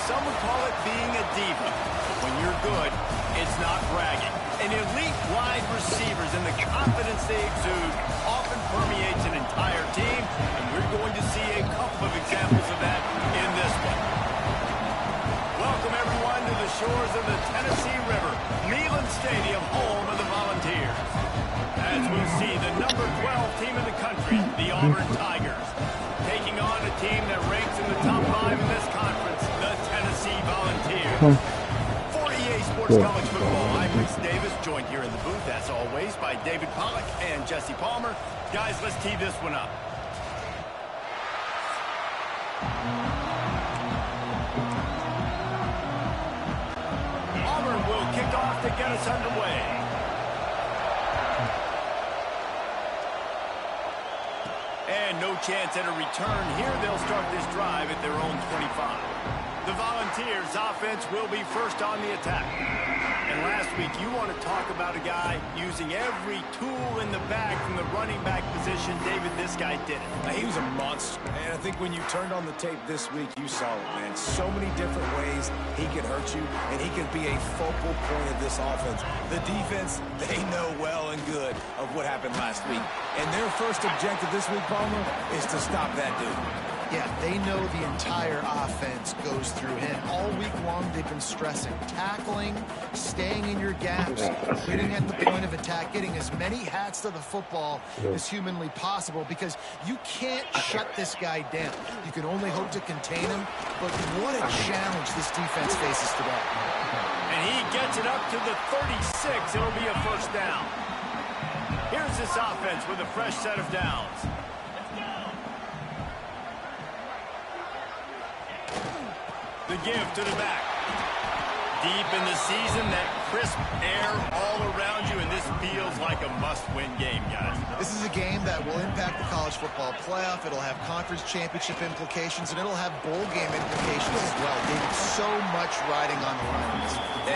some would call it being a diva. When you're good, it's not bragging. And elite wide receivers and the confidence they exude often permeates an entire team, and we're going to see a couple of examples of that in this one. Welcome, everyone, to the shores of the Tennessee River, Neyland Stadium, home of the Volunteers. As we see the number 12 team in the country, the Auburn Tigers, taking on a team that ranks in the top 5 in this conference, the Tennessee Volunteers. For EA Sports College Football, I'm Reese Davis, joined here in the booth, as always, by David Pollack and Jesse Palmer. Guys, let's tee this one up. Auburn will kick off to get us underway. And no chance at a return here. They'll start this drive at their own 25. The Volunteers' offense will be first on the attack. And last week, you want to talk about a guy using every tool in the bag from the running back position. David, this guy did it. He was a monster. And I think when you turned on the tape this week, you saw it, man. So many different ways he can hurt you, and he can be a focal point of this offense. The defense, they know well and good of what happened last week. And their first objective this week, Palmer, is to stop that dude. Yeah, they know the entire offense goes through him. All week long, they've been stressing tackling, staying in your gaps, hitting at the point of attack, getting as many hats to the football as humanly possible, because you can't shut this guy down. You can only hope to contain him, but what a challenge this defense faces today. And he gets it up to the 36. It'll be a first down. Here's this offense with a fresh set of downs. The give to the back. Deep in the season, that crisp air all around you, and this feels like a must-win game, guys. This is a game that will impact the college football playoff. It'll have conference championship implications, and it'll have bowl game implications as well. David, so much riding on the line.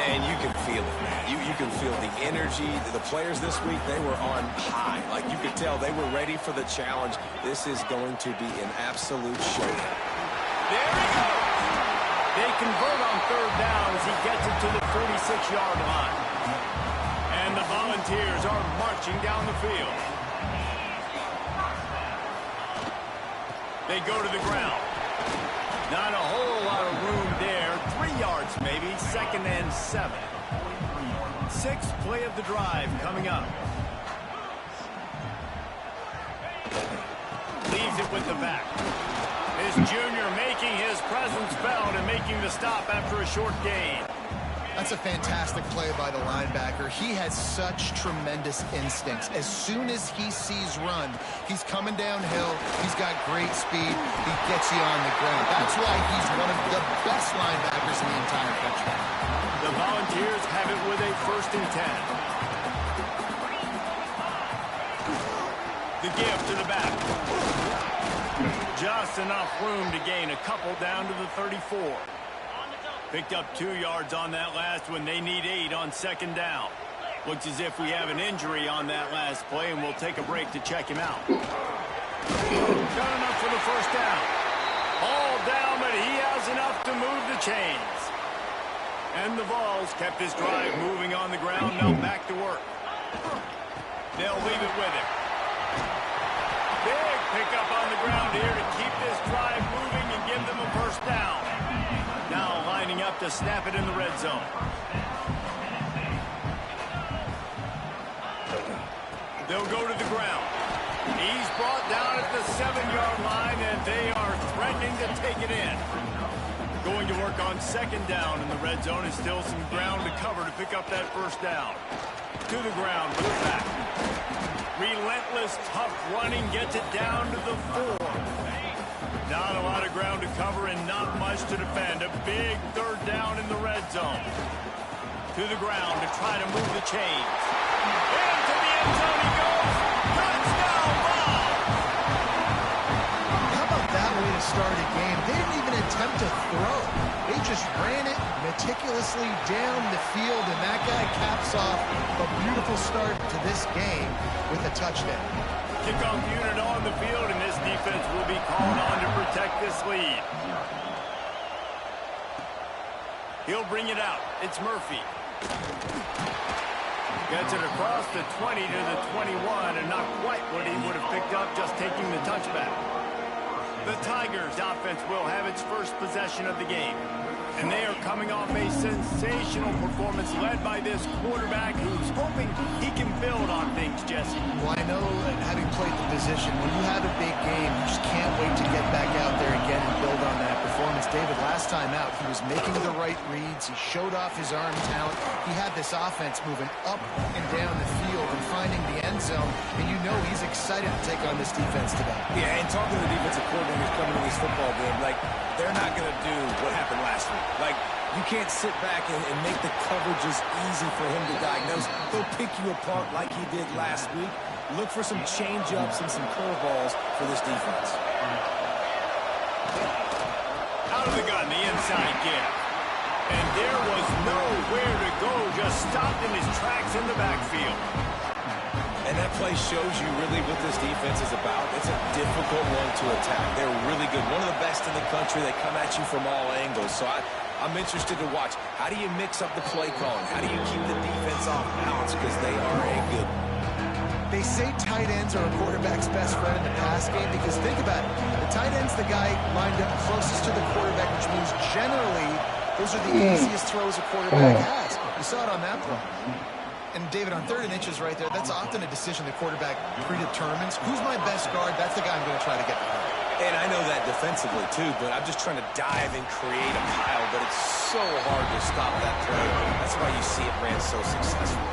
And you can feel it, man. You can feel the energy. The players this week, they were on high. Like, you could tell they were ready for the challenge. This is going to be an absolute showdown. There he goes. They convert on third down as he gets it to the 46-yard line. And the Volunteers are marching down the field. They go to the ground. Not a whole lot of room there. 3 yards maybe, 2nd and 7. 6th play of the drive coming up. Leaves it with the back. His junior making his presence felt and making the stop after a short gain. That's a fantastic play by the linebacker. He has such tremendous instincts. As soon as he sees run, he's coming downhill. He's got great speed. He gets you on the ground. That's why he's one of the best linebackers in the entire country. The Volunteers have it with a 1st and 10. The give to the back. Just enough room to gain a couple down to the 34. Picked up 2 yards on that last one. They need 8 on 2nd down. Looks as if we have an injury on that last play, and we'll take a break to check him out. Got enough for the 1st down. All down, but he has enough to move the chains. And the Vols kept this drive moving on the ground. Now back to work. They'll leave it with him. Big pickup on the ground here to keep this drive moving and give them a 1st down. Now lining up to snap it in the red zone. They'll go to the ground. He's brought down at the 7-yard line, and they are threatening to take it in. Going to work on 2nd down in the red zone, and still some ground to cover to pick up that 1st down. To the ground for the back. Relentless, tough running gets it down to the 4. Not a lot of ground to cover and not much to defend. A big 3rd down in the red zone. To the ground to try to move the chains. Into the end zone he goes. Touchdown, Vols! How about that way to start a game? They didn't even attempt to throw. They just ran it meticulously down the field, and that guy caps off a beautiful start to this game with a touchdown. Kickoff unit on the field, and this defense will be called on to protect this lead. He'll bring it out. It's Murphy. Gets it across the 20 to the 21, and not quite what he would have picked up just taking the touchback. The Tigers offense will have its first possession of the game. And they are coming off a sensational performance led by this quarterback who's hoping he can build on things, Jesse. Well, I know, having played the position, when you have a big game, you just can't wait to get back out there again and build on that performance. David, last time out, he was making the right reads. He showed off his arm talent. He had this offense moving up and down the field and finding the end zone. And you know he's excited to take on this defense today. Yeah, and talking to the defensive coordinators coming to this football game, like, they're not going to do what happened last week. Like, you can't sit back and make the coverages easy for him to diagnose. He'll pick you apart like he did last week. Look for some change-ups and some curveballs for this defense. Out of the gun, the inside give. And there was nowhere to go, just stopped in his tracks in the backfield. And that play shows you really what this defense is about. It's a difficult one to attack. They're really good. One of the best in the country. They come at you from all angles. So I'm interested to watch. How do you mix up the play calling? How do you keep the defense off balance? Because they are a good one. They say tight ends are a quarterback's best friend in the pass game because think about it. The tight end's the guy lined up closest to the quarterback, which means generally those are the easiest throws a quarterback has. You saw it on that play. And, David, on 3rd and inches right there, that's often a decision the quarterback predetermines. Who's my best guard? That's the guy I'm going to try to get behind. And I know that defensively, too, but I'm just trying to dive and create a pile, but it's so hard to stop that play. That's why you see it ran so successful.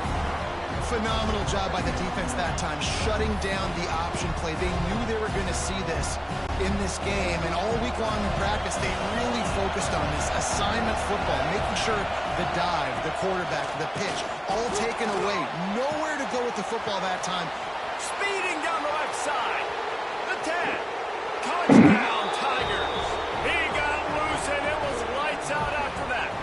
Phenomenal job by the defense that time, shutting down the option play. They knew they were going to see this in this game, and all week long in practice, they really focused on this assignment football, making sure the dive, the quarterback, the pitch, all taken away. Nowhere to go with the football that time. Speeding down the left side. The 10. Touchdown, Tigers. He got loose, and it was lights out after that.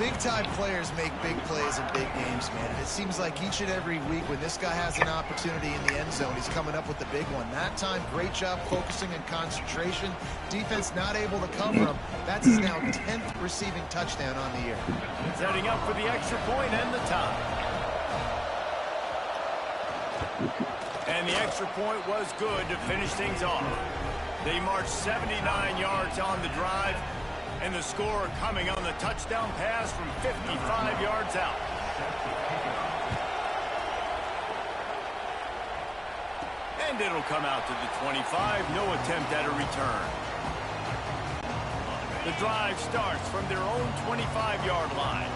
Big-time players make big plays in big games, man. And it seems like each and every week when this guy has an opportunity in the end zone, he's coming up with the big one. That time, great job focusing and concentration. Defense not able to cover him. That's his now 10th receiving touchdown on the year. Setting up for the extra point and the tie. And the extra point was good to finish things off. They marched 79 yards on the drive. And the score coming on the touchdown pass from 55 yards out. And it'll come out to the 25. No attempt at a return. The drive starts from their own 25-yard line.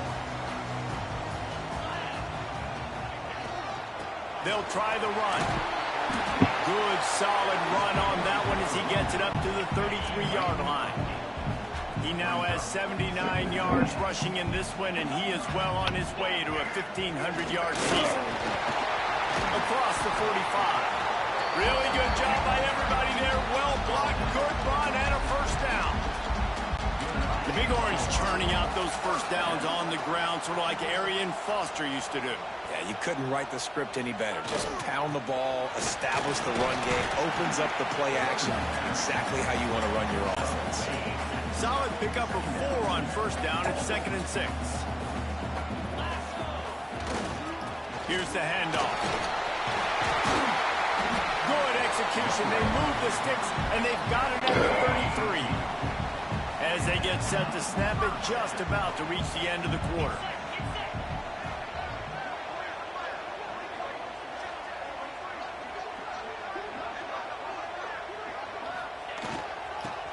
They'll try the run. Good, solid run on that one as he gets it up to the 33-yard line. He now has 79 yards rushing in this one, and he is well on his way to a 1,500-yard season. Across the 45. Really good job by everybody there. Well blocked, good run, and a first down. The Big Orange churning out those first downs on the ground, sort of like Arian Foster used to do. Yeah, you couldn't write the script any better. Just pound the ball, establish the run game, opens up the play action. Exactly how you want to run your offense. Solid pickup of 4 on first down at 2nd and 6. Here's the handoff. Good execution. They move the sticks, and they've got it at the 33. As they get set to snap it, just about to reach the end of the quarter.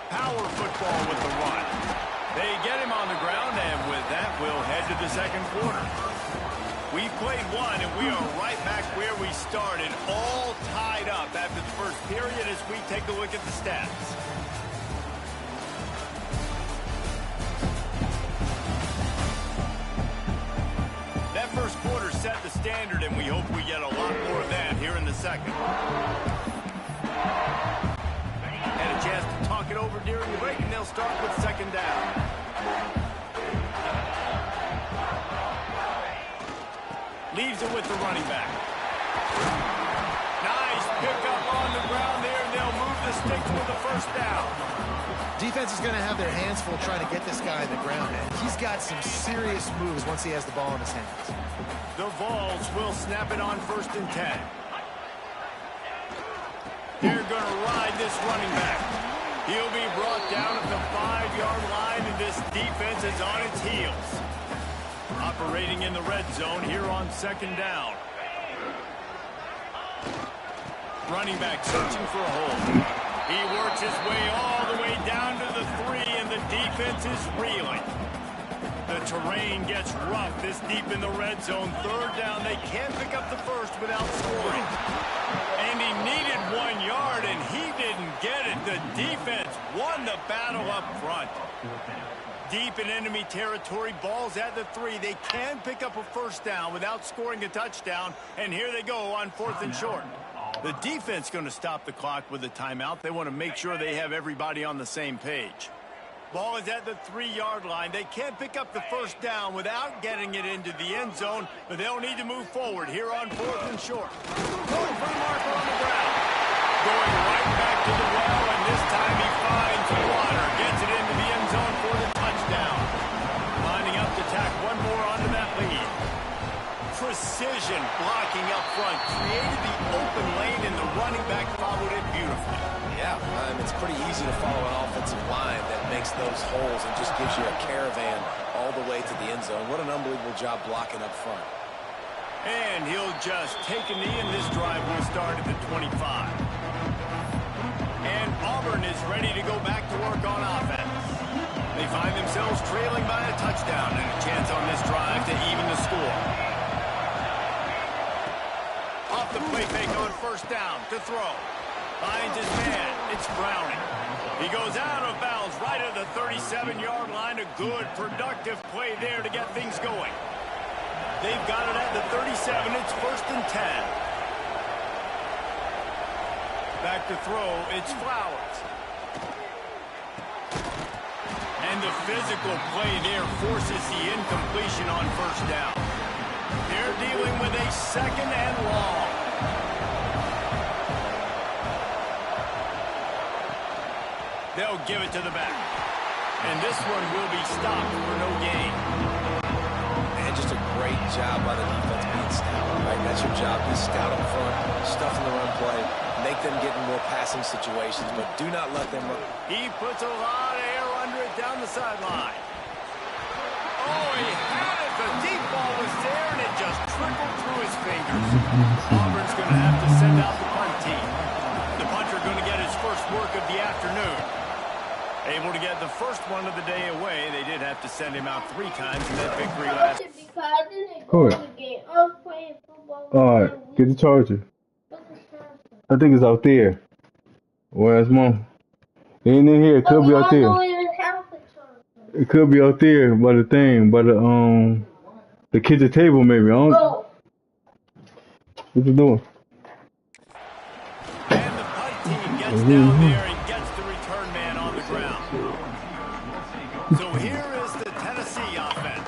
Power football with the run. They get him on the ground, and with that, we'll head to the second quarter. We played one, and we are right back where we started, all tied up after the first period as we take a look at the stats. That first quarter set the standard, and we hope we get a lot more of that here in the second. Had a chance to talk it over during the break, and they'll start with second down. Leaves it with the running back. Nice pickup on the ground there, and they'll move the sticks with the first down. Defense is going to have their hands full trying to get this guy on the ground, man. He's got some serious moves once he has the ball in his hands. The Vols will snap it on 1st and 10. They're going to ride this running back. He'll be brought down at the 5-yard line, and this defense is on its heels. Operating in the red zone here on 2nd down. Running back searching for a hole. He works his way all the way down to the 3, and the defense is reeling. The terrain gets rough this deep in the red zone. 3rd down, they can't pick up the first without scoring. And he needed 1 yard, and he didn't get it. The defense won the battle up front. Deep in enemy territory, ball's at the 3. They can pick up a first down without scoring a touchdown, and here they go on 4th and short. The defense going to stop the clock with a timeout. They want to make sure they have everybody on the same page. Ball is at the 3-yard line. They can't pick up the first down without getting it into the end zone, but they'll need to move forward here on 4th and short. Going for the marker on the ground. Going right back to the well, and this time he finds water. Gets it into the end zone for the touchdown. Lining up to tack one more onto that lead. Precision blocking up front. Created the open lane, and the running back followed it beautifully. Yeah, it's pretty easy to follow an offensive line that makes those holes and just gives you a caravan all the way to the end zone. What an unbelievable job blocking up front. And he'll just take a knee, and this drive will start at the 25. And Auburn is ready to go back to work on offense. They find themselves trailing by a touchdown and a chance on this drive to even the score. Off the play fake on 1st down to throw. Finds his man. It's Browning. He goes out of bounds right at the 37-yard line. A good, productive play there to get things going. They've got it at the 37. It's 1st and 10. Back to throw. It's Flowers. And the physical play there forces the incompletion on 1st down. They're dealing with a 2nd and long. They'll give it to the back. And this one will be stopped for no gain. And just a great job by the defense being stout, right? That's your job. Be stout up front, stuff in the run play, make them get in more passing situations, but do not let them run. He puts a lot of air under it down the sideline. Oh, he had it. The deep ball was there, and it just trickled through his fingers. Auburn's going to have to send out the punt team. The punter going to get his first work of the afternoon. Able to get the first one of the day away. They did have to send him out 3 times in that victory last. Alright, get the charger. I think it's out there. Where's Mom? It ain't in here. It could be out there. It could be out there by the thing, by the kitchen table maybe. I don't. What you doing? And the punt team gets down there and gets the return man on the ground. So here is the Tennessee offense.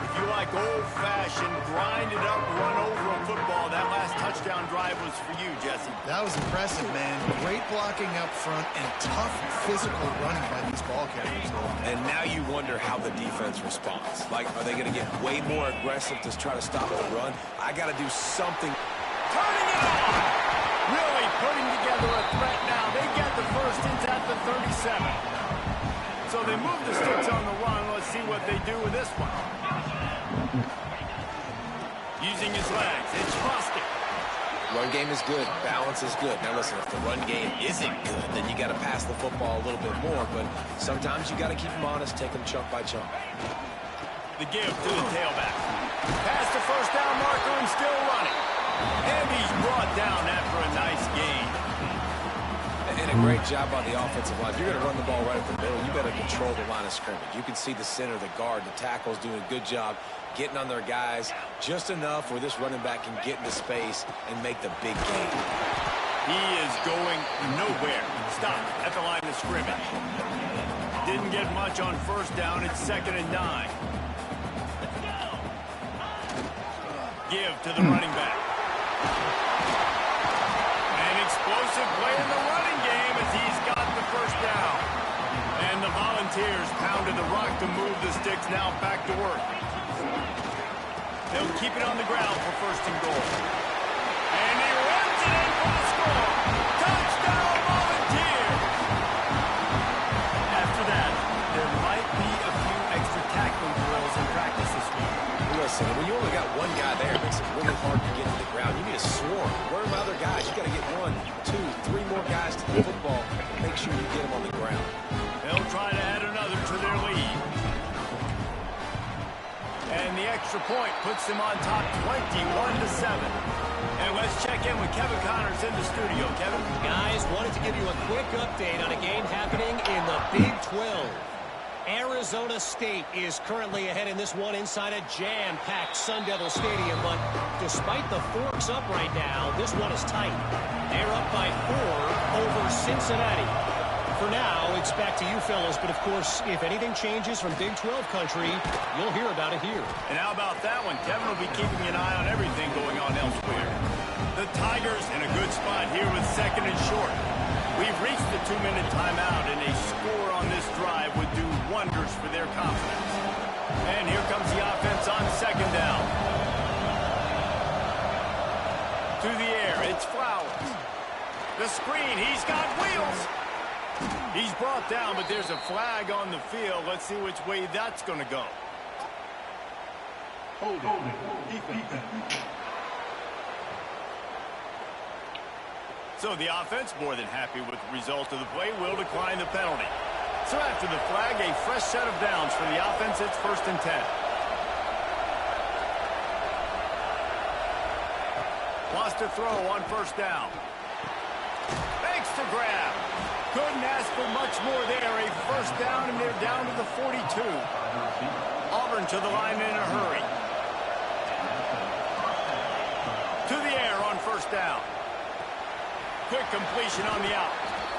If you like old-fashioned, grind-it-up, run-over a football, that last touchdown drive was for you, Jesse. That was impressive, man. Great blocking up front and tough physical running by these ball carriers. And now you wonder how the defense responds. Like, are they going to get way more aggressive to try to stop the run? I got to do something. Turning it on! Really putting together a threat now. They get the first inside the 37. So they move the sticks on the run. Let's see what they do with this one. Using his legs, it's Bostic. Run game is good. Balance is good. Now listen, if the run game isn't good, then you got to pass the football a little bit more. But sometimes you got to keep them honest, take them chunk by chunk. The give to the tailback. Pass the first down marker and still running. And he's brought down after a nice gain. And a great job by the offensive line. If you're going to run the ball right at the middle, you better control the line of scrimmage. You can see the center, the guard, the tackle's doing a good job getting on their guys just enough where this running back can get into space and make the big gain. He is going nowhere. Stop at the line of scrimmage. Didn't get much on first down. It's 2nd and 9. Give to the running back. An explosive play in the running game as he's got the first down. Musketeers pounded the rock to move the sticks, now back to work. They'll keep it on the ground for first and goal. And he runs it in for the score. Touchdown, Volunteers! After that, there might be a few extra tackling drills in practice this week. Listen, when you only got one guy there, it makes it really hard to get to the ground. You need a swarm. Where are my other guys? You got to get 1, 2, 3 more guys to the football. Make sure you get them on the ground. They'll try to add another to their lead. And the extra point puts them on top 21-7. And let's check in with Kevin Connors in the studio. Kevin? Guys, wanted to give you a quick update on a game happening in the Big 12. Arizona State is currently ahead in this one inside a jam-packed Sun Devil Stadium, but despite the forks up right now, this one is tight. They're up by 4 over Cincinnati. For now, it's back to you fellas, but of course, if anything changes from Big 12 country, you'll hear about it here. And how about that one? Kevin will be keeping an eye on everything going on elsewhere. The Tigers in a good spot here with second and short. We've reached the 2-minute timeout, and a score on this drive would do wonders for their confidence. And here comes the offense on second down. To the air, it's Flowers. The screen, he's got wheels. He's brought down, but there's a flag on the field. Let's see which way that's going to go. So the offense, more than happy with the result of the play, will decline the penalty. So after the flag, a fresh set of downs for the offense. It's first and 10. Wants to throw on first down. Fakes to grab. Couldn't ask for much more there. A first down, and they're down to the 42. Auburn to the line in a hurry. To the air on first down. Quick completion on the out.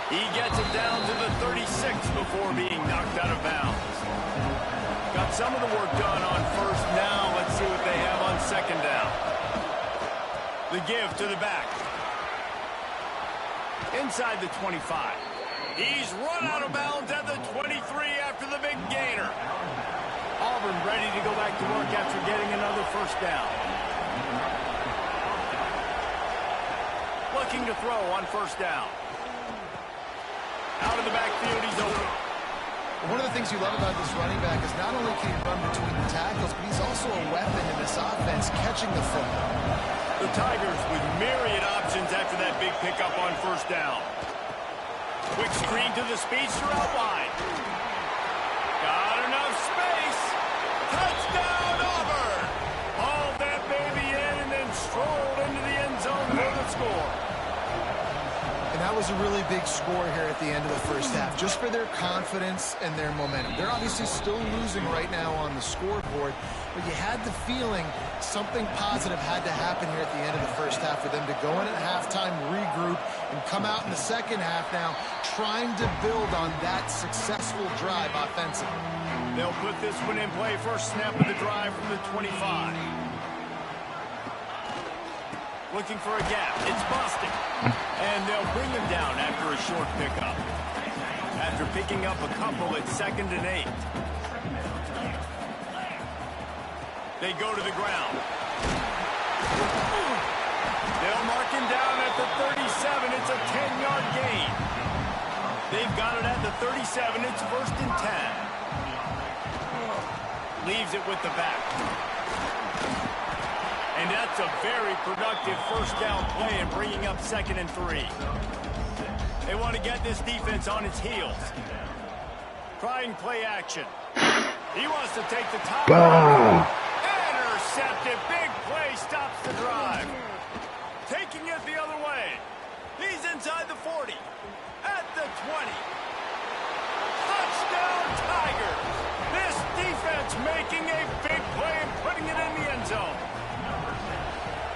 He gets it down to the 36 before being knocked out of bounds. Got some of the work done on first. Now let's see what they have on second down. The give to the back. Inside the 25. He's run out of bounds at the 23 after the big gainer. Auburn ready to go back to work after getting another first down. Looking to throw on first down. Out of the backfield, he's open. One of the things you love about this running back is not only can he run between the tackles, but he's also a weapon in this offense, catching the football. The Tigers with myriad options after that big pickup on first down. Quick screen to the speedster out wide. Got enough space. Touchdown, Auburn. Hauled that baby in and then strolled into the end zone for the score. And that was a really big score here at the end of the first half, just for their confidence and their momentum. They're obviously still losing right now on the scoreboard, but you had the feeling something positive had to happen here at the end of the first half for them to go in at halftime, regroup, and come out in the second half now trying to build on that successful drive offensively. They'll put this one in play. First snap of the drive from the 25. Looking for a gap. It's Bostic. And they'll bring him down after a short pickup. After picking up a couple at 2nd and 8. They go to the ground. They'll mark him down at the 37. It's a 10-yard gain. They've got it at the 37. It's first and 10. Leaves it with the back. And that's a very productive first down play and bringing up 2nd and 3. They want to get this defense on its heels. Trying play action. He wants to take the top. Intercepted. Big play stops the drive. Taking it the other way. He's inside the 40. At the 20. Touchdown, Tigers. This defense making a big play and putting it in the end zone.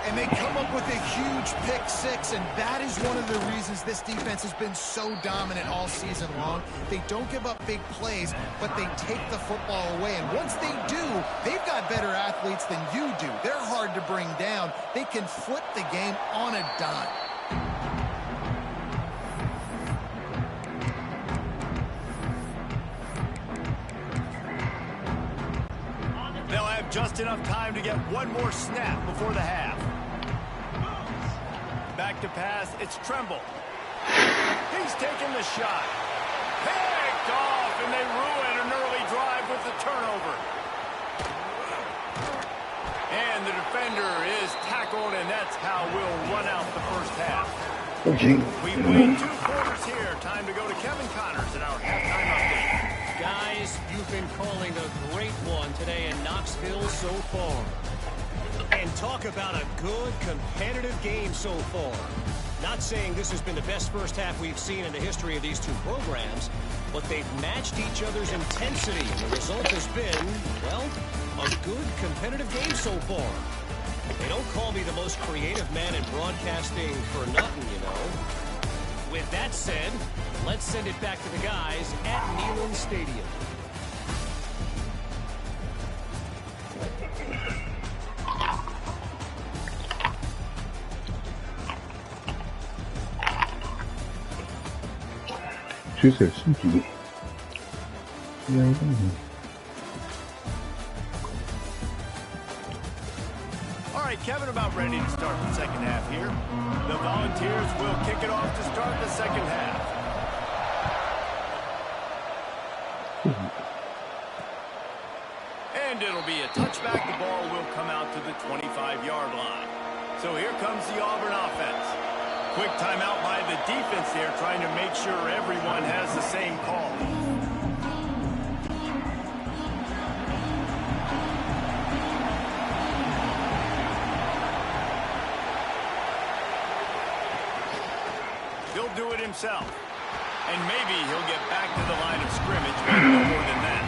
And they come up with a huge pick six, and that is one of the reasons this defense has been so dominant all season long. They don't give up big plays, but they take the football away. And once they do, they've got better athletes than you do. They're hard to bring down. They can flip the game on a dime. just enough time to get one more snap before the half. Back to pass, it's Tremble. He's taking the shot. Picked off, and they ruin an early drive with the turnover. And the defender is tackled, and that's how we'll run out the first half. Okay. We win 2 quarters here. Time to go to Kevin Connors in our halftime update. Guys, you've been calling a great one today in Knoxville so far. And talk about a good, competitive game so far. Not saying this has been the best first half we've seen in the history of these two programs, but they've matched each other's intensity, and the result has been, well, a good, competitive game so far. They don't call me the most creative man in broadcasting for nothing, you know. With that said, let's send it back to the guys at Neyland Stadium. She said she. Yeah, All right, Kevin, about ready to start the second half here. The Volunteers will kick it off to start the second half. And it'll be a touchback. The ball will come out to the 25-yard line. So here comes the Auburn offense. Quick timeout by the defense there, trying to make sure everyone has the same call. He'll do it himself. And maybe he'll get back to the line of scrimmage, but no more than that.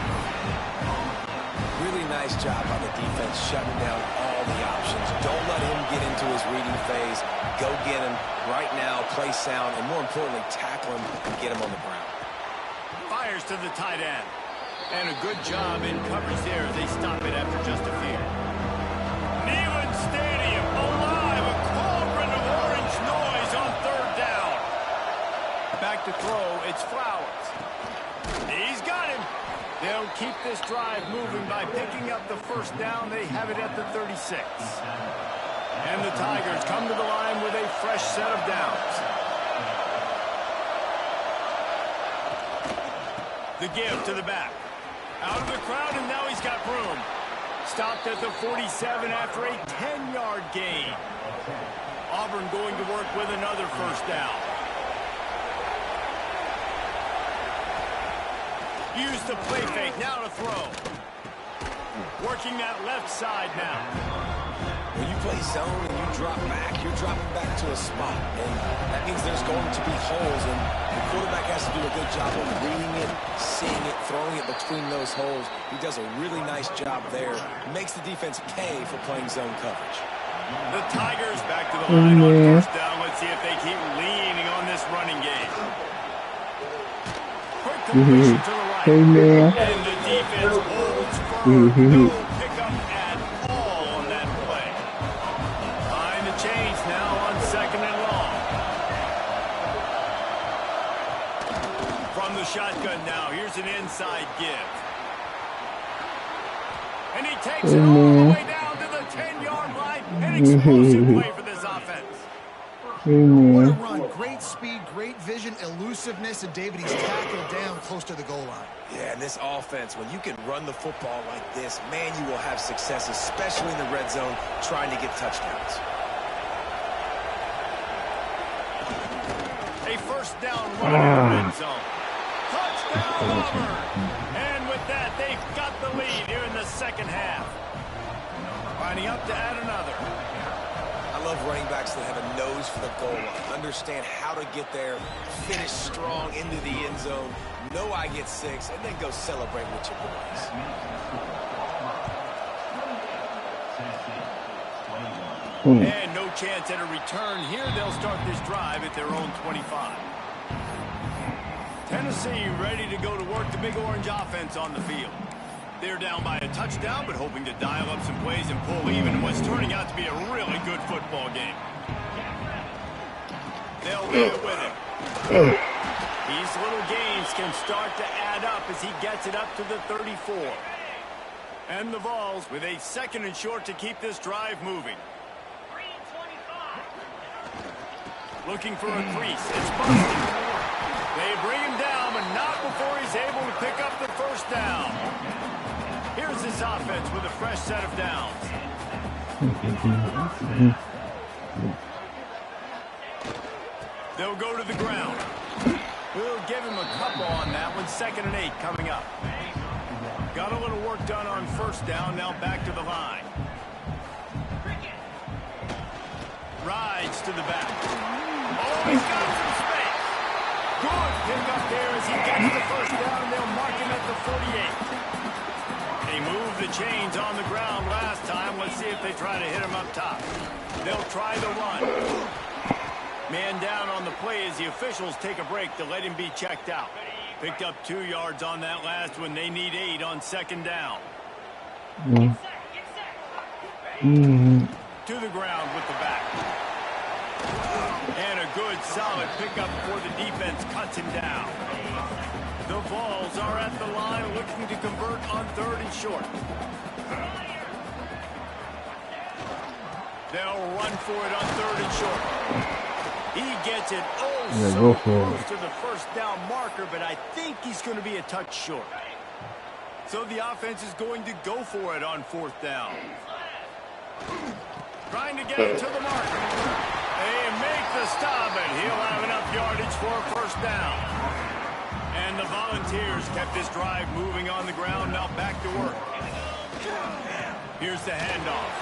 Really nice job by the defense shutting down all the options. Don't let him get into his reading phase. Go get him right now, play sound, and more importantly, tackle him and get him on the ground. Fires to the tight end. And a good job in coverage there. They stop it after just a few. Neyland Stadium alive. A cauldron of orange noise on third down. Back to throw. It's Flowers. He's got him. They'll keep this drive moving by picking up the first down. They have it at the 36. And the Tigers come to the line with a fresh set of downs. The give to the back. Out of the crowd, and now he's got room. Stopped at the 47 after a 10-yard gain. Auburn going to work with another first down. Use the play fake, now to throw. Working that left side now. When you play zone and you drop back, you're dropping back to a spot. And that means there's going to be holes, and the quarterback has to do a good job of reading it, seeing it, throwing it between those holes. He does a really nice job there. Makes the defense pay for playing zone coverage. The Tigers back to the line on first down. Let's see if they keep leaning on this running game. Quick completion to the right. Hey, man. And the defense holds firm. No pickup at all on that play. Behind the chains now on second and long. From the shotgun now, here's an inside give. And he takes it all the way down to the 10-yard line. An explosive play for this offense. What a run. Great speed, great vision, elusiveness, and David, he's tackled down close to the goal line. Yeah, and this offense, when you can run the football like this, man, you will have success, especially in the red zone, trying to get touchdowns. A first down run in the red zone. Touchdown, Auburn. And with that, they've got the lead here in the second half. Lining up to add another. I love running backs that have a nose for the goal line, understand how to get there, finish strong into the end zone, know I get 6, and then go celebrate with your boys. And no chance at a return here. They'll start this drive at their own 25. Tennessee ready to go to work, the Big Orange offense on the field. They're down by a touchdown, but hoping to dial up some plays and pull even in what's turning out to be a really good football game. They'll leave it with him. These little gains can start to add up as he gets it up to the 34. And the Vols with a 2nd and short to keep this drive moving. Looking for a crease. It's busted. They bring him down, but not before he's able to pick up the first down. Here's this offense with a fresh set of downs. They'll go to the ground. We'll give him a couple on that one. 2nd and 8 coming up. Got a little work done on first down. Now back to the line. Rides to the back. Oh, he's got some space. Good pick up there as he gets the first down. They'll mark him at the 48. They moved the chains on the ground last time. Let's see if they try to hit him up top. They'll try the run. Man down on the play as the officials take a break to let him be checked out. Picked up 2 yards on that last one. They need 8 on 2nd down. To the ground with the back. And a good, solid pickup before the defense cuts him down. The Vols are at the line looking to convert on 3rd and short. They'll run for it on 3rd and short. He gets it so close to the first down marker, but I think he's going to be a touch short. So the offense is going to go for it on 4th down. Trying to get it to the marker. They make the stop, and he'll have enough yardage for a first down. And the Volunteers kept this drive moving on the ground. Now back to work. Here's the handoff.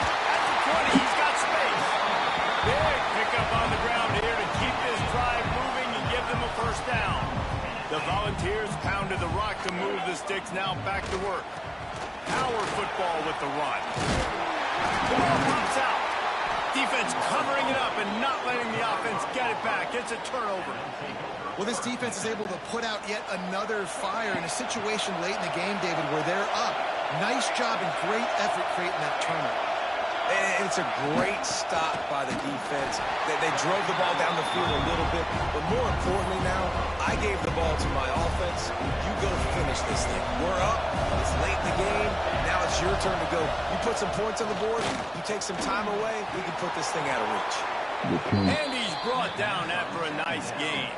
At the 20, he's got space. Big pickup on the ground here to keep this drive moving and give them a first down. The Volunteers pounded the rock to move the sticks. Now back to work. Power football with the run. Ball pops out. Defense covering it up and not letting the offense get it back. It's a turnover. Well, this defense is able to put out yet another fire in a situation late in the game, David, where they're up. Nice job and great effort creating that turnover. And it's a great stop by the defense. They drove the ball down the field a little bit, but more importantly now, I gave the ball to my offense. You go finish this thing. We're up. It's late in the game. Now it's your turn to go. You put some points on the board. You take some time away. We can put this thing out of reach. And he's brought down after a nice game.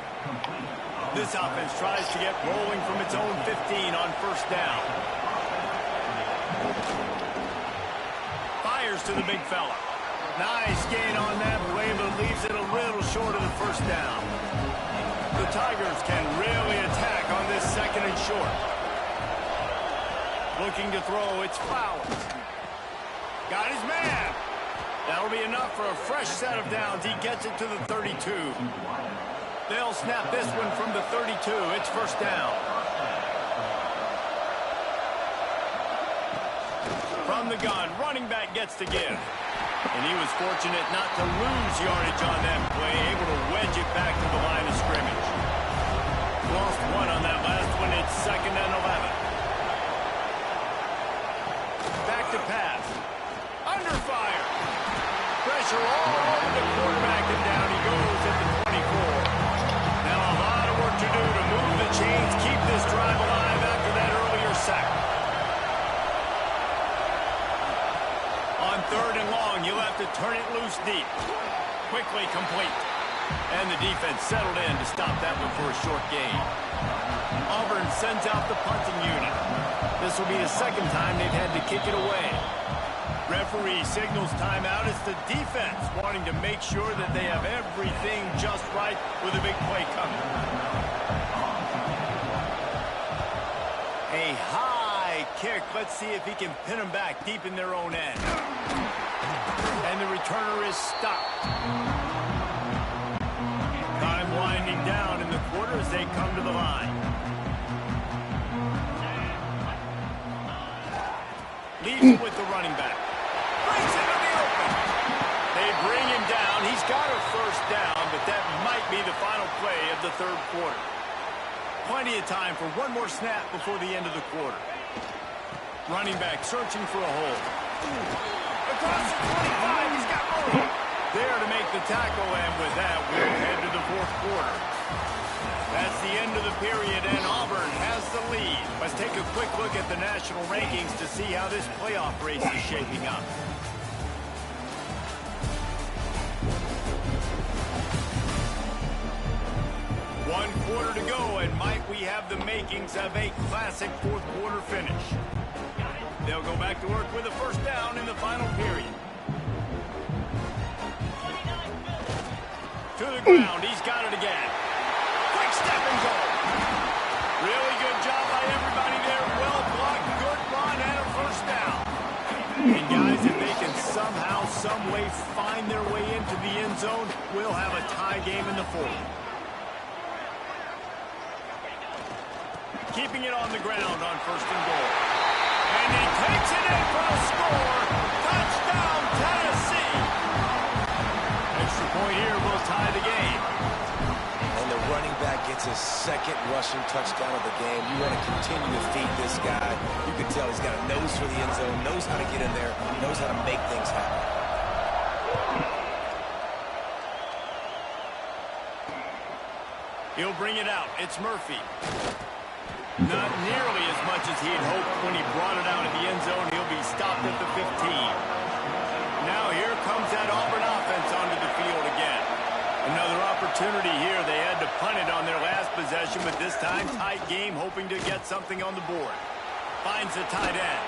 This offense tries to get rolling from its own 15 on first down. To the big fella. Nice gain on that play, but leaves it a little short of the first down. The Tigers can really attack on this 2nd and short. Looking to throw, it's Flowers. Got his man. That'll be enough for a fresh set of downs. He gets it to the 32. They'll snap this one from the 32. It's first down. From the gun, running back gets to give. And he was fortunate not to lose yardage on that play, able to wedge it back to the line of scrimmage. Lost 1 on that last one. It's 2nd and 11. Back to pass. Under fire. Pressure all over the quarterback, and down he goes at the 24. Now a lot of work to do to move the chains, keep this drive alive after that earlier sack. 3rd and long, you'll have to turn it loose deep. Quickly complete. And the defense settled in to stop that one for a short gain. Auburn sends out the punting unit. This will be the 2nd time they've had to kick it away. Referee signals timeout. It's the defense wanting to make sure that they have everything just right with a big play coming. A high kick. Let's see if he can pin them back deep in their own end. And the returner is stopped. Time winding down in the quarter as they come to the line. Leaves it with the running back. Brings it to the open. They bring him down. He's got a first down, but that might be the final play of the 3rd quarter. Plenty of time for one more snap before the end of the quarter. Running back searching for a hole. Across the 25, he's got room. There to make the tackle, and with that, we'll head to the 4th quarter. That's the end of the period, and Auburn has the lead. Let's take a quick look at the national rankings to see how this playoff race is shaping up. One quarter to go, and might we have the makings of a classic fourth quarter finish. They'll go back to work with a first down in the final period. To the ground, he's got it again. Quick step and go. Really good job by everybody there. Well blocked, good run, and a first down. And guys, if they can somehow, some way find their way into the end zone, we'll have a tie game in the fourth. Keeping it on the ground on first and goal. And he takes it in for a score. Touchdown, Tennessee. Extra point here will tie the game. And the running back gets his second rushing touchdown of the game. You want to continue to feed this guy. You can tell he's got a nose for the end zone, knows how to get in there, knows how to make things happen. He'll bring it out. It's Murphy. Not nearly as much as he had hoped when he brought it out of the end zone. He'll be stopped at the 15. Now here comes that Auburn offense onto the field again. Another opportunity here. They had to punt it on their last possession, but this time tight game, hoping to get something on the board. Finds the tight end.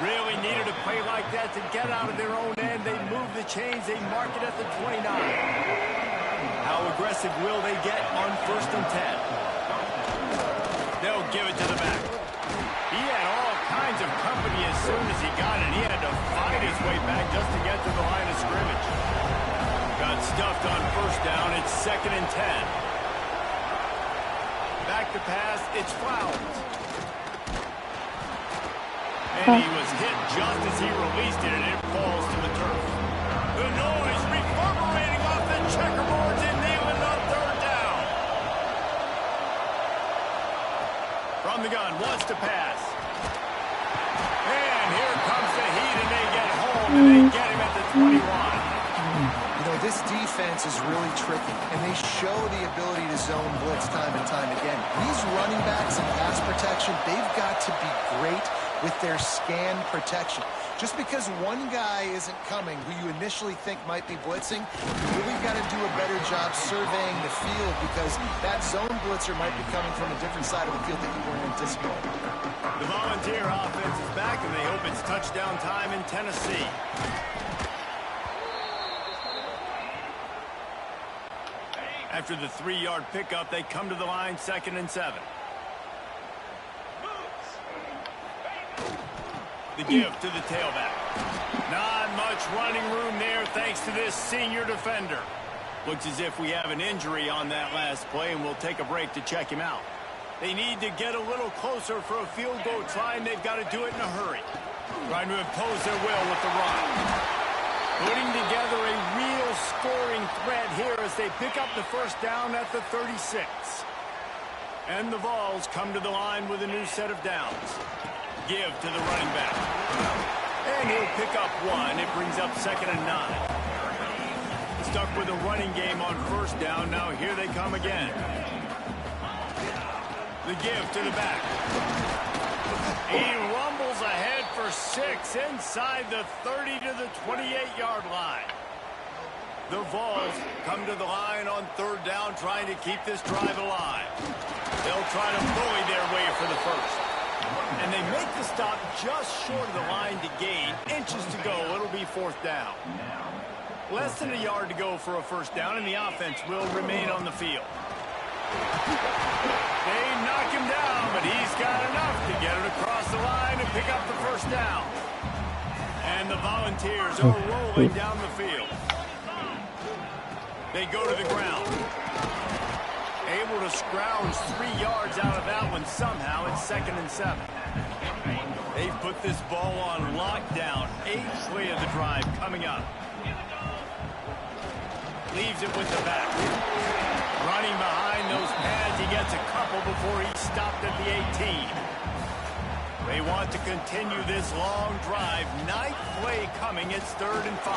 Really needed a play like that to get out of their own end. They move the chains. They mark it at the 29. How aggressive will they get on first and 10? They'll give it to the back. He had all kinds of company as soon as he got it. He had to fight his way back just to get to the line of scrimmage. Got stuffed on first down. It's second and 10. Back to pass. It's Flowers. And he was hit just as he released it, and it falls to the turf. The noise reverberating off the checkerboards and nailing the third down. From the gun, wants to pass. And here comes the heat, and they get home, and they get him at the 21. You know, this defense is really tricky, and they show the ability to zone blitz time and time again. These running backs in pass protection, they've got to be great with their scan protection. Just because one guy isn't coming who you initially think might be blitzing, you really got to do a better job surveying the field, because that zone blitzer might be coming from a different side of the field that you weren't anticipating. The Volunteer offense is back, and they hope it's touchdown time in Tennessee. After the 3-yard pickup, they come to the line, 2nd and 7. The give to the tailback. Not much running room there thanks to this senior defender. Looks as if we have an injury on that last play, and we'll take a break to check him out. They need to get a little closer for a field goal try, and they've got to do it in a hurry. Trying to impose their will with the run. Putting together a real scoring threat here as they pick up the first down at the 36. And the Vols come to the line with a new set of downs. Give to the running back. And he'll pick up one. It brings up 2nd and 9. Stuck with a running game on first down. Now here they come again. The give to the back. He rumbles ahead for 6 inside the 30 to the 28-yard line. The Vols come to the line on 3rd down, trying to keep this drive alive. They'll try to bully their way for the first. And they make the stop just short of the line to gain. Inches to go. It'll be 4th down. Less than a yard to go for a first down, and the offense will remain on the field. They knock him down, but he's got enough to get it across the line and pick up the first down. And the Volunteers are rolling down the field. They go to the ground. Able to scrounge 3 yards out of that one somehow. It's 2nd and 7. They've put this ball on lockdown. 8th play of the drive coming up. Leaves it with the back. Running behind those pads, he gets a couple before he's stopped at the 18. They want to continue this long drive. 9th play coming. It's 3rd and 5.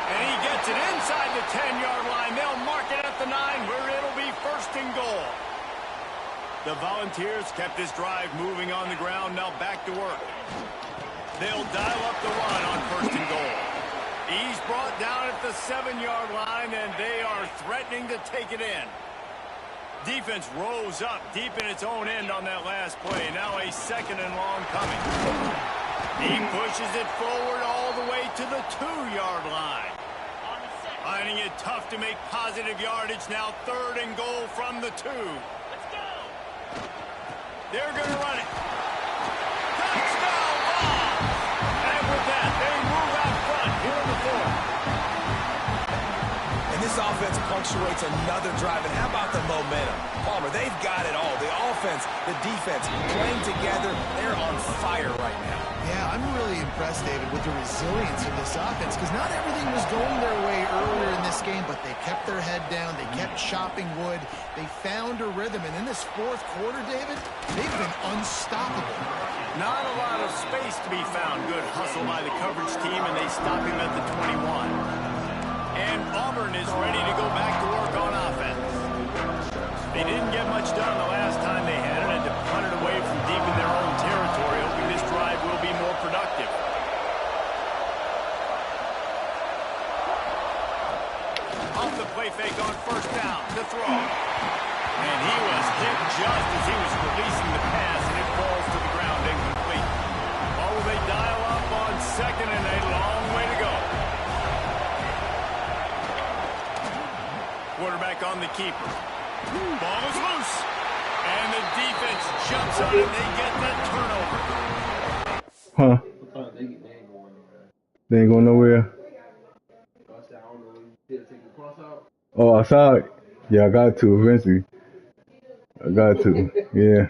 And he gets it inside the 10-yard line. They'll mark it at the 9, where it'll be 1st and goal. The Volunteers kept this drive moving on the ground. Now back to work. They'll dial up the run on 1st and goal. He's brought down at the 7-yard line, and they are threatening to take it in. Defense rose up deep in its own end on that last play. Now a 2nd and long coming. He pushes it forward all the way to the 2-yard line. Finding it tough to make positive yardage. Now 3rd and goal from the 2. They're going to run it. Touchdown ball! And with that, they move out front here in the 4th. And this offense punctuates another drive. And how about the momentum? Palmer, they've got it all. The offense, the defense, playing together. They're on fire right now. Yeah, I'm really impressed, David, with the resilience of this offense, because not everything was going their way earlier in this game, but they kept their head down. They kept chopping wood. They found a rhythm. And in this 4th quarter, David, they've been unstoppable. Not a lot of space to be found. Good hustle by the coverage team, and they stop him at the 21. And Auburn is ready to go back to work on offense. They didn't get much done the last time they had it, and to punt it away from deep in their own territory, hoping this drive will be more productive. Off the play fake on 1st down to throw. And he was hit just as he was releasing the pass, and it falls to the ground incomplete. Oh, they dial up on 2nd and a long way to go. Quarterback on the keeper. Ball is loose. And the defense jumps on it. They get that turnover. Huh? They ain't going nowhere. Oh, I saw it. Yeah, I got to eventually. I got to. Yeah.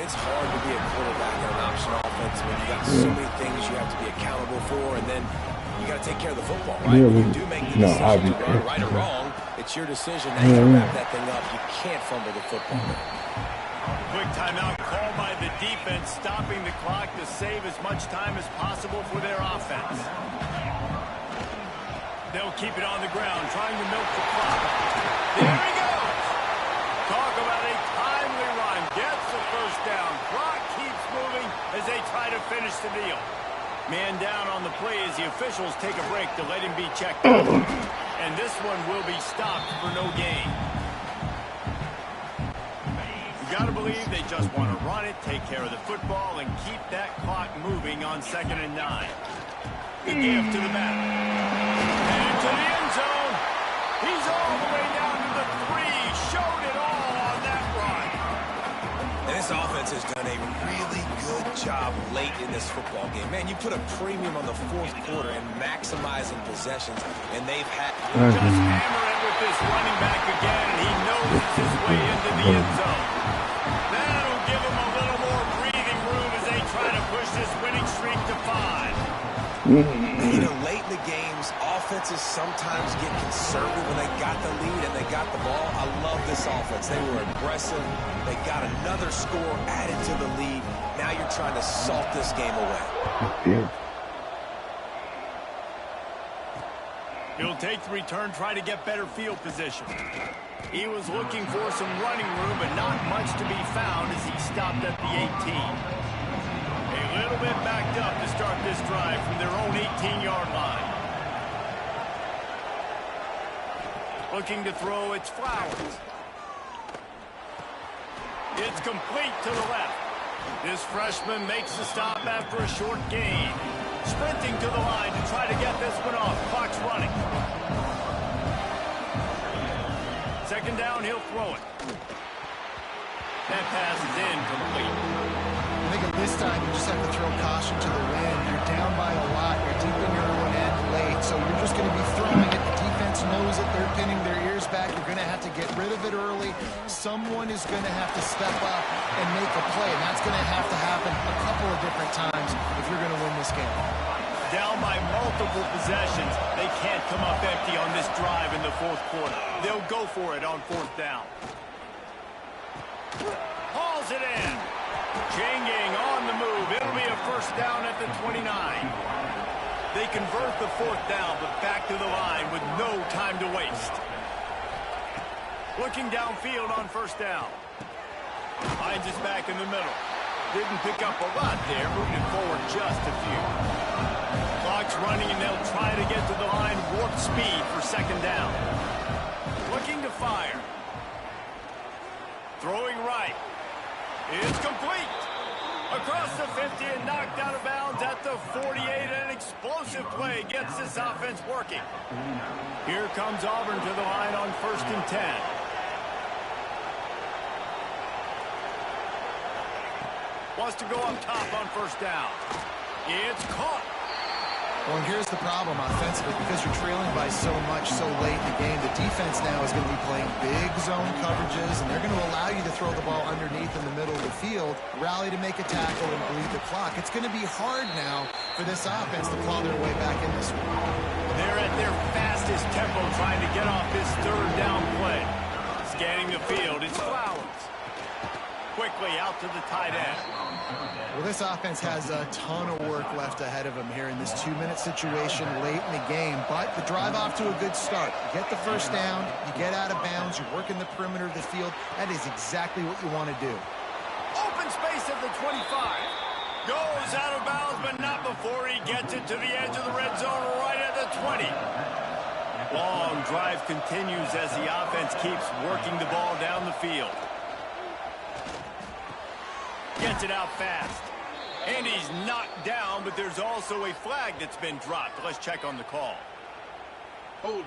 It's hard to be a quarterback in an option offense when you got so many things you have to be accountable for, and then you got to take care of the football, right? Yeah, You do make the decision to run right or wrong. It's your decision. Now you got to wrap that thing up. You can't fumble the football. Quick timeout called by the defense, stopping the clock to save as much time as possible for their offense. They'll keep it on the ground, trying to milk the clock. There he goes! Talk about a timely run. Gets the 1st down. Clock keeps moving as they try to finish the deal. Man down on the play as the officials take a break to let him be checked out. And this one will be stopped for no gain. You got to believe they just want to run it, take care of the football, and keep that clock moving on 2nd and 9. The give to the back. And into the end zone. He's all the way down to the 3. Showed it all on that run. And this offense has done a really good job late in this football game. Man, you put a premium on the 4th quarter and maximizing possessions, and they've had... Just hammer it with this running back again, and he knows his way into the end zone. That'll give him a little more breathing room as they try to push this winning streak to 5. You know, late in the games, offenses sometimes get conservative when they got the lead and they got the ball. I love this offense. They were aggressive. They got another score added to the lead. Now you're trying to salt this game away. Yeah. He'll take the return, try to get better field position. He was looking for some running room, but not much to be found as he stopped at the 18. A little bit backed up to start this drive from their own 18-yard line. Looking to throw, it's Flowers. It's complete to the left. This freshman makes the stop after a short gain. Sprinting to the line to try to get this one off. Clock's running. 2nd down, he'll throw it. That pass is incomplete. I think at this time you just have to throw caution to the wind. You're down by a lot. You're deep in your own end late, so you're just going to be throwing it. The defense knows it. They're pinning their ears back. You're going to have to get rid of it early. Someone is going to have to step up and make a play, and that's going to have to happen a couple of different times if you're going to win this game. Down by multiple possessions. They can't come up empty on this drive in the 4th quarter. They'll go for it on 4th down. Hauls it in. Changing on the move. It'll be a 1st down at the 29. They convert the 4th down, but back to the line with no time to waste. Looking downfield on 1st down. Finds his back in the middle. Didn't pick up a lot there, moving forward just a few. Clock's running, and they'll try to get to the line warp speed for 2nd down. Looking to fire. Throwing right. It's complete. Across the 50 and knocked out of bounds at the 48. An explosive play gets this offense working. Here comes Auburn to the line on 1st and 10. Wants to go up top on 1st down. It's caught. Well, and here's the problem offensively, because you're trailing by so much so late in the game. The defense now is going to be playing big zone coverages, and they're going to allow you to throw the ball underneath in the middle of the field, rally to make a tackle, and bleed the clock. It's going to be hard now for this offense to claw their way back in this one. They're at their fastest tempo trying to get off this 3rd down play. Scanning the field, it's Flowers. Quickly out to the tight end. Well, this offense has a ton of work left ahead of them here in this 2-minute situation late in the game, but the drive off to a good start. You get the 1st down, you get out of bounds, you're working the perimeter of the field. That is exactly what you want to do. Open space at the 25. Goes out of bounds, but not before he gets it to the edge of the red zone right at the 20. Long drive continues as the offense keeps working the ball down the field. Gets it out fast. And he's knocked down, but there's also a flag that's been dropped. Let's check on the call. Hold it.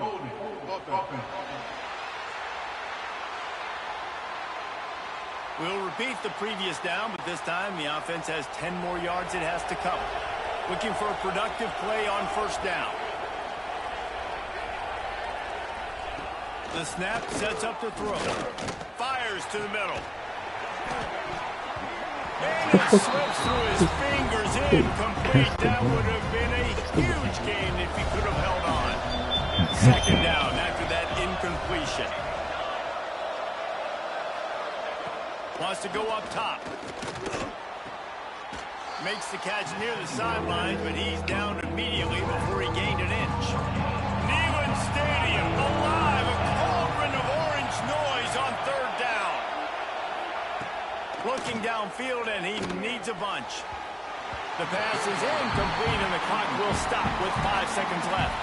We'll repeat the previous down, but this time the offense has 10 more yards it has to cover. Looking for a productive play on 1st down. The snap sets up the throw. Fires to the middle. And it slips through his fingers, incomplete. That would have been a huge gain if he could have held on. 2nd down after that incompletion. Wants to go up top. Makes the catch near the sidelines, but he's down immediately before he gained an inch. Neyland Stadium alive, a cauldron of orange noise on 3rd down. Looking downfield, and he needs a bunch. The pass is incomplete, and the clock will stop with 5 seconds left.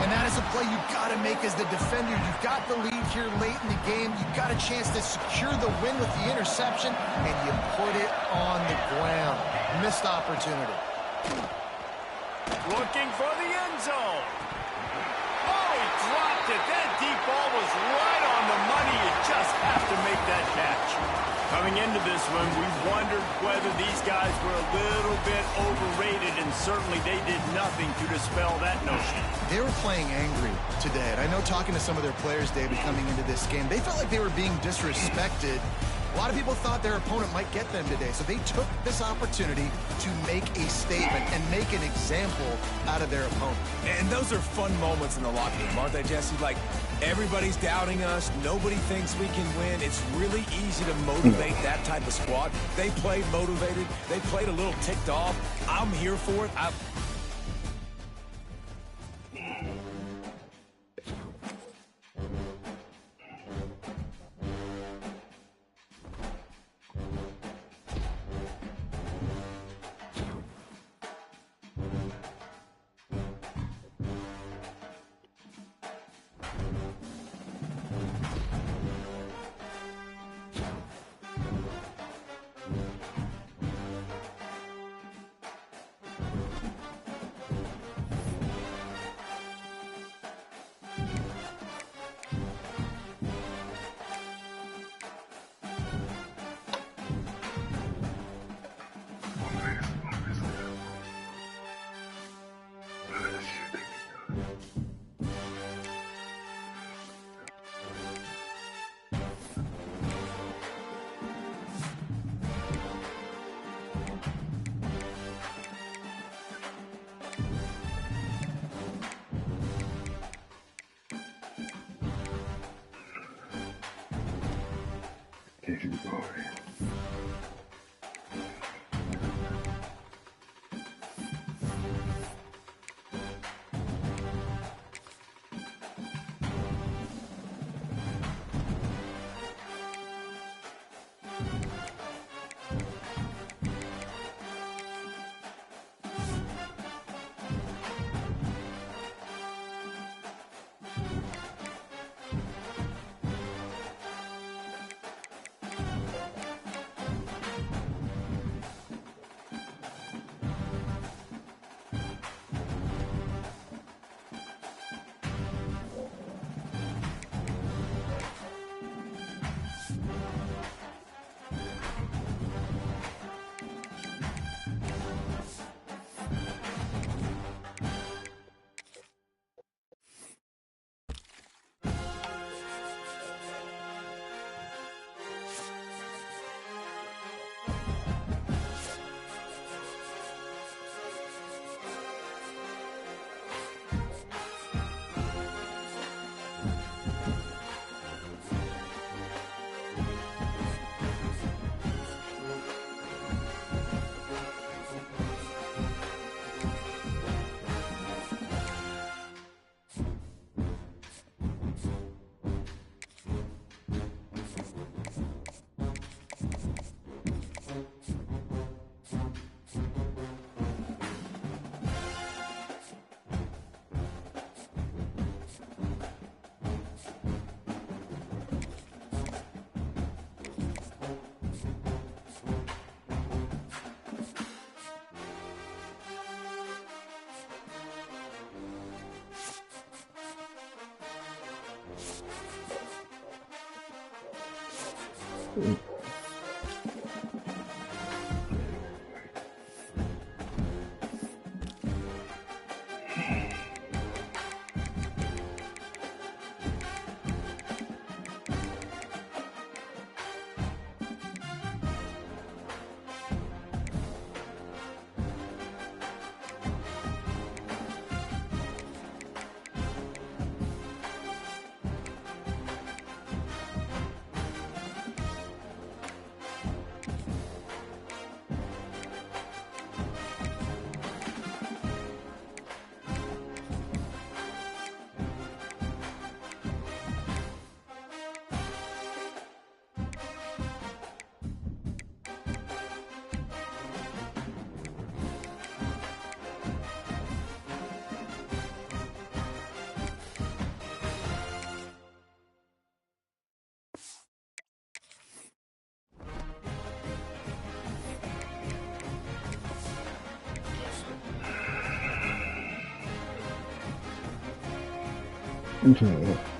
And that is a play you've got to make as the defender. You've got the lead here late in the game. You've got a chance to secure the win with the interception, and you put it on the ground. Missed opportunity. Looking for the end zone. Oh, he dropped it. That deep ball was right on the money. You just have to make that catch. Coming into this one, we wondered whether these guys were a little bit overrated, and certainly they did nothing to dispel that notion. They were playing angry today, and I know talking to some of their players, David, coming into this game, they felt like they were being disrespected. A lot of people thought their opponent might get them today, so they took this opportunity to make a statement and make an example out of their opponent. And those are fun moments in the locker room, aren't they, Jesse? Like, everybody's doubting us. Nobody thinks we can win. It's really easy to motivate that type of squad. They played motivated. They played a little ticked off. I'm here for it. I'm trying to